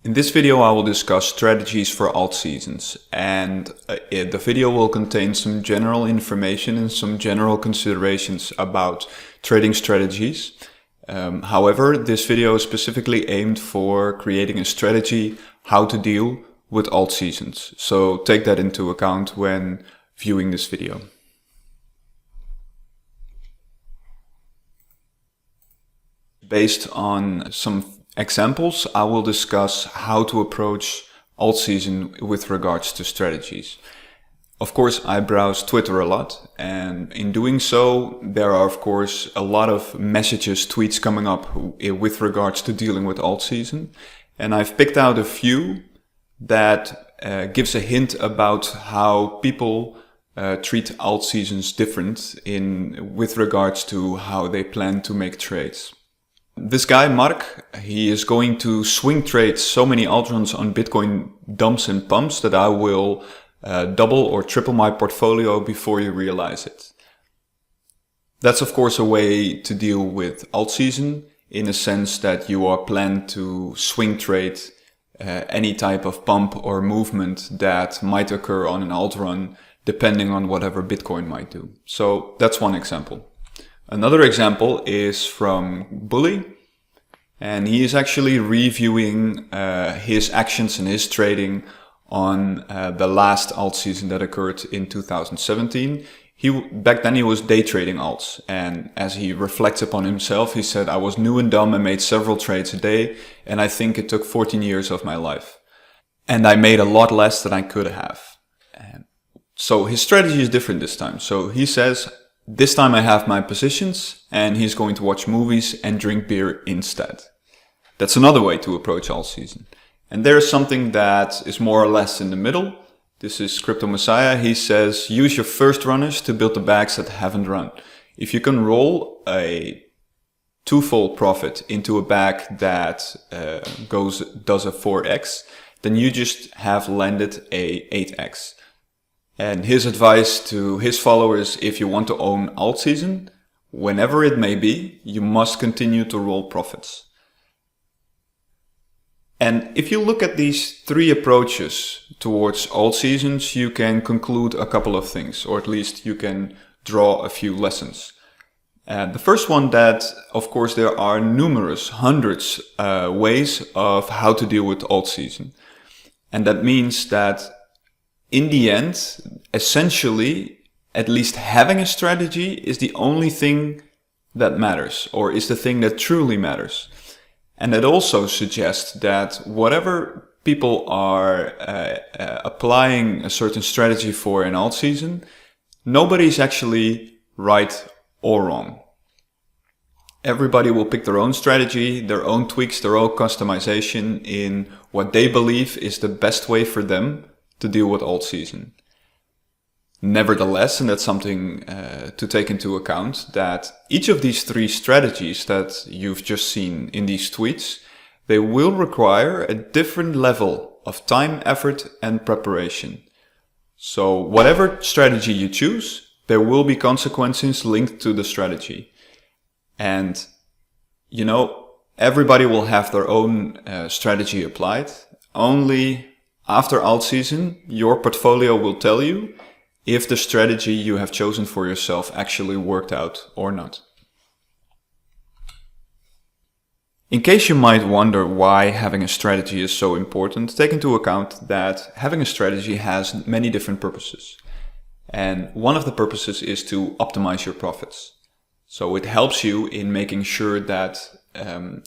In this video, I will discuss strategies for alt seasons, and the video will contain some general information and some general considerations about trading strategies. However, this video is specifically aimed for creating a strategy how to deal with alt seasons. So take that into account when viewing this video. Based on some examples, I will discuss how to approach alt season with regards to strategies. Of course, I browse Twitter a lot, and in doing so, there are of course a lot of messages, tweets coming up with regards to dealing with alt season. And I've picked out a few that gives a hint about how people treat alt seasons different with regards to how they plan to make trades. This guy, Mark, he is going to swing trade so many alt runs on Bitcoin dumps and pumps that I will double or triple my portfolio before you realize it. That's of course a way to deal with alt season, in a sense that you are planned to swing trade any type of pump or movement that might occur on an alt run, depending on whatever Bitcoin might do. So that's one example. Another example is from Bully, and he is actually reviewing his actions and his trading on the last alt season that occurred in 2017. Back then he was day trading alts, and as he reflects upon himself, he said, "I was new and dumb and made several trades a day, and I think it took 14 years of my life. And I made a lot less than I could have." So his strategy is different this time. So he says, "This time I have my positions," and he's going to watch movies and drink beer instead. That's another way to approach alt season. And there's something that is more or less in the middle. This is Crypto Messiah. He says, use your first runners to build the bags that haven't run. If you can roll a twofold profit into a bag that does a 4x, then you just have landed a 8x. And his advice to his followers, if you want to own alt season, whenever it may be, you must continue to roll profits. And if you look at these three approaches towards alt seasons, you can conclude a couple of things, or at least you can draw a few lessons. The first one, that of course there are numerous, hundreds ways of how to deal with alt season. And that means that in the end, essentially, at least having a strategy is the only thing that matters, or is the thing that truly matters. And that also suggests that whatever people are applying a certain strategy for in alt season, nobody's actually right or wrong. Everybody will pick their own strategy, their own tweaks, their own customization in what they believe is the best way for them to deal with alt season. Nevertheless, and that's something to take into account, that each of these three strategies that you've just seen in these tweets, they will require a different level of time, effort, and preparation. So whatever strategy you choose, there will be consequences linked to the strategy. And, you know, everybody will have their own strategy applied. Only after alt season, your portfolio will tell you if the strategy you have chosen for yourself actually worked out or not. In case you might wonder why having a strategy is so important, take into account that having a strategy has many different purposes. And one of the purposes is to optimize your profits. So it helps you in making sure that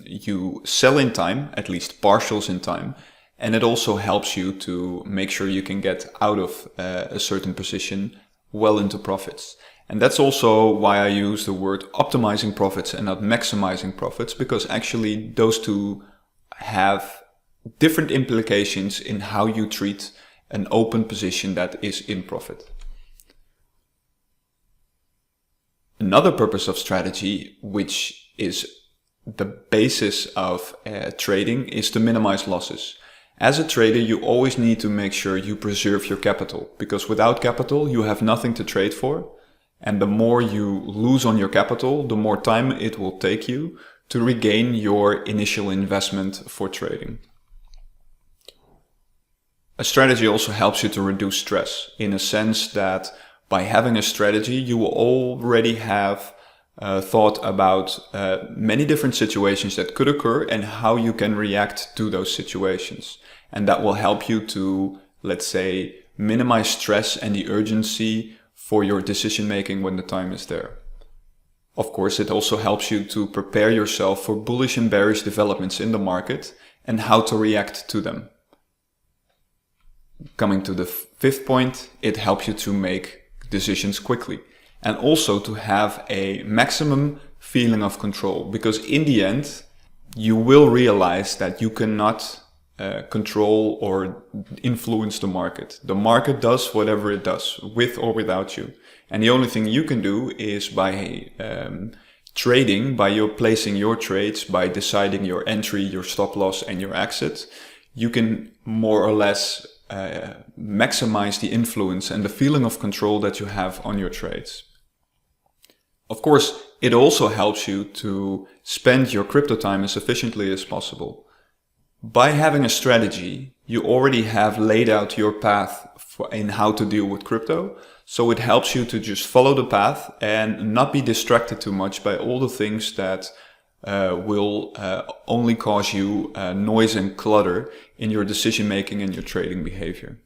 you sell in time, at least partials in time. And it also helps you to make sure you can get out of a certain position well into profits. And that's also why I use the word optimizing profits and not maximizing profits, because actually those two have different implications in how you treat an open position that is in profit. Another purpose of strategy, which is the basis of trading, is to minimize losses. As a trader, you always need to make sure you preserve your capital, because without capital, you have nothing to trade for. And the more you lose on your capital, the more time it will take you to regain your initial investment for trading. A strategy also helps you to reduce stress in a sense that by having a strategy, you will already have thought about many different situations that could occur and how you can react to those situations. And that will help you to, let's say, minimize stress and the urgency for your decision making when the time is there. Of course, it also helps you to prepare yourself for bullish and bearish developments in the market and how to react to them. Coming to the fifth point, it helps you to make decisions quickly and also to have a maximum feeling of control, because in the end, you will realize that you cannot control or influence the market. The market does whatever it does, with or without you. And the only thing you can do is by trading, by your placing your trades, by deciding your entry, your stop loss, and your exit, you can more or less maximize the influence and the feeling of control that you have on your trades. Of course, it also helps you to spend your crypto time as efficiently as possible. By having a strategy, you already have laid out your path in how to deal with crypto. So it helps you to just follow the path and not be distracted too much by all the things that will only cause you noise and clutter in your decision making and your trading behavior.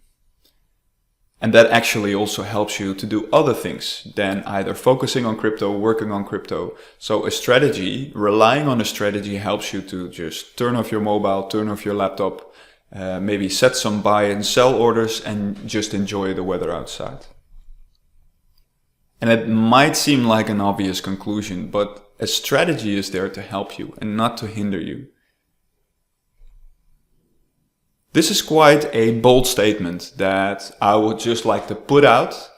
And that actually also helps you to do other things than either focusing on crypto, working on crypto. So a strategy, relying on a strategy, helps you to just turn off your mobile, turn off your laptop, maybe set some buy and sell orders and just enjoy the weather outside. And it might seem like an obvious conclusion, but a strategy is there to help you and not to hinder you. This is quite a bold statement that I would just like to put out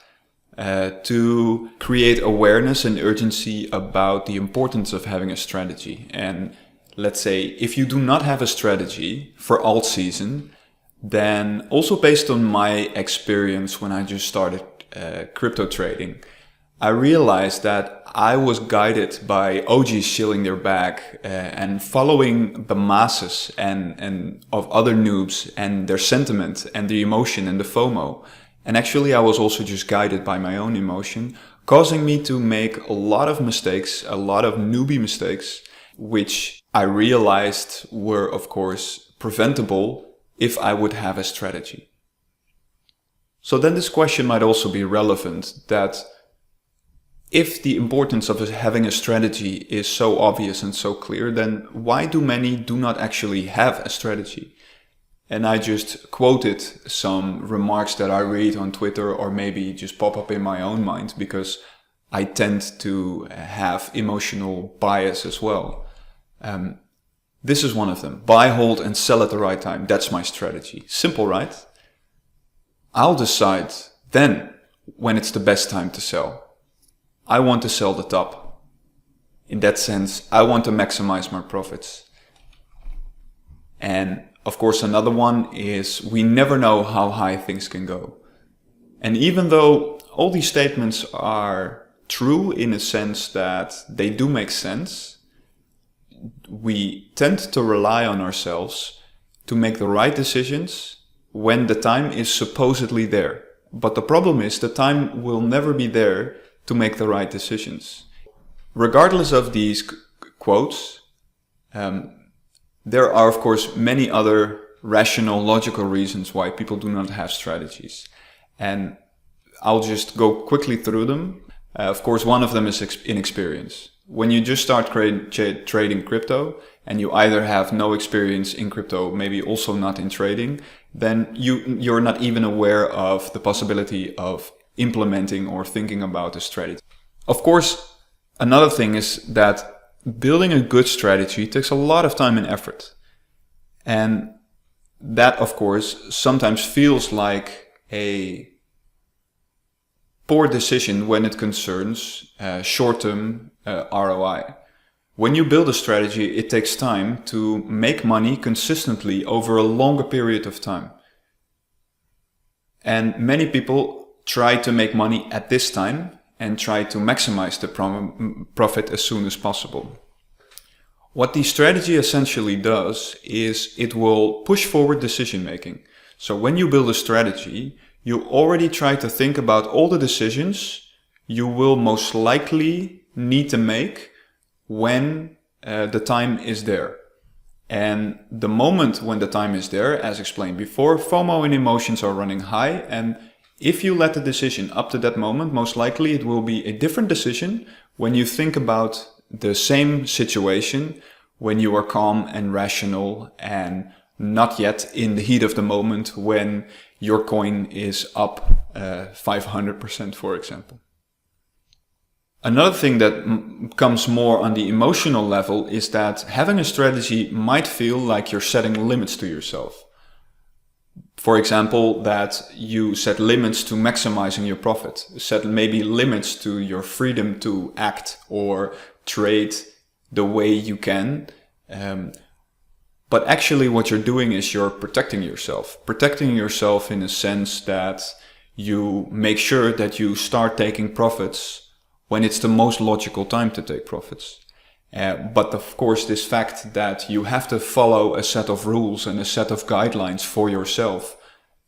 to create awareness and urgency about the importance of having a strategy. And let's say if you do not have a strategy for alt season, then also based on my experience when I just started crypto trading, I realized that I was guided by OGs shilling their bag and following the masses and of other noobs and their sentiment and the emotion and the FOMO. And actually I was also just guided by my own emotion, causing me to make a lot of mistakes, a lot of newbie mistakes, which I realized were of course preventable if I would have a strategy. So then this question might also be relevant, that if the importance of having a strategy is so obvious and so clear, then why do many do not actually have a strategy? And I just quoted some remarks that I read on Twitter or maybe just pop up in my own mind because I tend to have emotional bias as well. This is one of them. Buy, hold, and sell at the right time. That's my strategy. Simple, right? I'll decide then when it's the best time to sell. I want to sell the top. In that sense, I want to maximize my profits. And of course, another one is we never know how high things can go. And even though all these statements are true in a sense that they do make sense, we tend to rely on ourselves to make the right decisions when the time is supposedly there. But the problem is the time will never be there to make the right decisions. Regardless of these quotes, there are of course many other rational, logical reasons why people do not have strategies. And I'll just go quickly through them. Of course, one of them is inexperience. When you just start trading crypto and you either have no experience in crypto, maybe also not in trading, then you're not even aware of the possibility of implementing or thinking about a strategy. Of course, another thing is that building a good strategy takes a lot of time and effort. And that, of course, sometimes feels like a poor decision when it concerns short-term ROI. When you build a strategy, it takes time to make money consistently over a longer period of time. And many people try to make money at this time and try to maximize the profit as soon as possible. What the strategy essentially does is it will push forward decision making. So when you build a strategy, you already try to think about all the decisions you will most likely need to make when the time is there. And the moment when the time is there, as explained before, FOMO and emotions are running high. And if you let the decision up to that moment, most likely it will be a different decision when you think about the same situation, when you are calm and rational and not yet in the heat of the moment when your coin is up 500%, for example. Another thing that comes more on the emotional level is that having a strategy might feel like you're setting limits to yourself. For example, that you set limits to maximizing your profit, set maybe limits to your freedom to act or trade the way you can. But actually what you're doing is you're protecting yourself in a sense that you make sure that you start taking profits when it's the most logical time to take profits. But of course, this fact that you have to follow a set of rules and a set of guidelines for yourself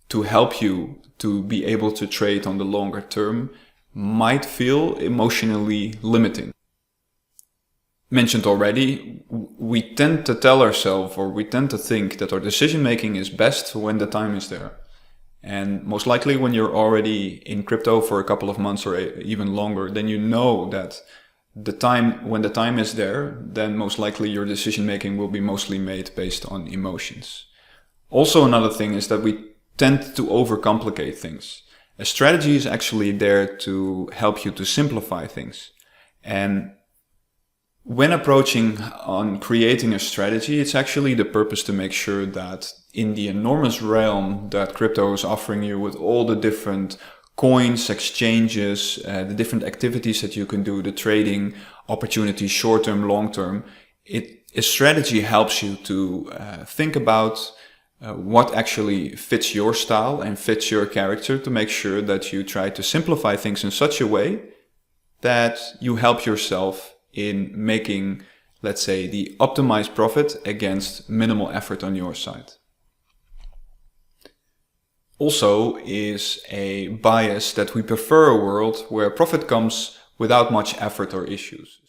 to help you to be able to trade on the longer term might feel emotionally limiting. Mentioned already, we tend to tell ourselves, or we tend to think that our decision making is best when the time is there. And most likely when you're already in crypto for a couple of months or even longer, then you know that when the time is there, then most likely your decision making will be mostly made based on emotions. Also, another thing is that we tend to overcomplicate things. A strategy is actually there to help you to simplify things. And when approaching on creating a strategy, it's actually the purpose to make sure that in the enormous realm that crypto is offering you with all the different coins, exchanges, the different activities that you can do, the trading opportunities, short-term, long-term, a strategy helps you to think about what actually fits your style and fits your character, to make sure that you try to simplify things in such a way that you help yourself in making, let's say, the optimized profit against minimal effort on your side. Also is a bias that we prefer a world where profit comes without much effort or issues.